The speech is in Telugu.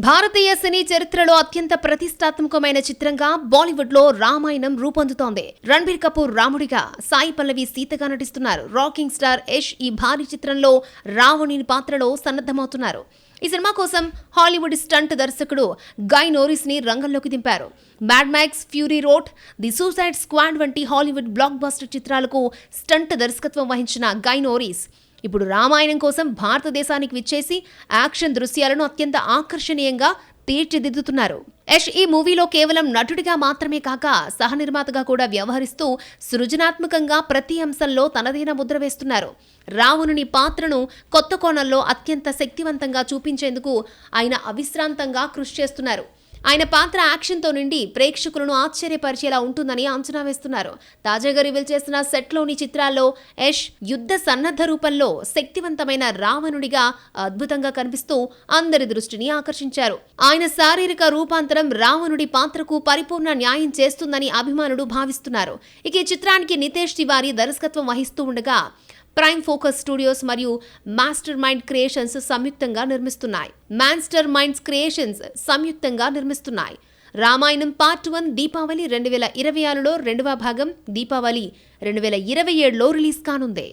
భారతీయ సినీ చరిత్రలో అత్యంత ప్రతిష్టాత్మకమైన చిత్రంగా బాలీవుడ్ లో రామాయణం రూపొందుతోంది. రణబీర్ కపూర్ రాముడిగా, సాయి పల్లవి సీతగా నటిస్తున్నారు. రాకింగ్ స్టార్ యష్ ఈ భారీ చిత్రంలో రావణుని పాత్రలో సన్నద్ధమవుతున్నారు. ఈ సినిమా కోసం హాలీవుడ్ స్టంట్ దర్శకుడు గై నోరిస్ ని రంగంలోకి దింపారు. Mad Max, Fury Road, the suicide squad వంటి హాలీవుడ్ బ్లాక్ బస్టర్ చిత్రాలకు స్టంట్ దర్శకత్వం వహించిన గై నోరిస్ ఇప్పుడు రామాయణం కోసం భారతదేశానికి విచ్చేసి యాక్షన్ దృశ్యాలను అత్యంత ఆకర్షణీయంగా తీర్చిదిద్దుతున్నారు. యష్ ఈ మూవీలో కేవలం నటుడిగా మాత్రమే కాక సహనిర్మాతగా కూడా వ్యవహరిస్తూ సృజనాత్మకంగా ప్రతి అంశంలో తనదైన ముద్ర వేస్తున్నారు. రావణుని పాత్రను కొత్త కోణంలో అత్యంత శక్తివంతంగా చూపించేందుకు ఆయన అవిశ్రాంతంగా కృషి చేస్తున్నారు. ఆయన పాత్ర యాక్షన్తో నిండి ప్రేక్షకులను ఆశ్చర్యపరిచేలా ఉంటుందని అంచనా వేస్తున్నారు. తాజాగా రివీల్ చేసిన సెట్లోని చిత్రాల్లో యష్ యుద్ధ సన్నద్ధ రూపంలో శక్తివంతమైన రావణుడిగా అద్భుతంగా కనిపిస్తూ అందరి దృష్టిని ఆకర్షించారు. ఆయన శారీరక రూపాంతరం రావణుడి పాత్రకు పరిపూర్ణ న్యాయం చేస్తుందని అభిమానులు భావిస్తున్నారు. ఇక ఈ చిత్రానికి నితేష్ తివారీ దర్శకత్వం వహిస్తూ ఉండగా ప్రైమ్ ఫోకస్ స్టూడియోస్ మరియు మాస్టర్ మైండ్ క్రియేషన్స్ సంయుక్తంగా నిర్మిస్తున్నాయి. రామాయణం పార్ట్ 1 దీపావళి 2026లో, రెండవ భాగం దీపావళి 2027లో రిలీజ్ కానుంది.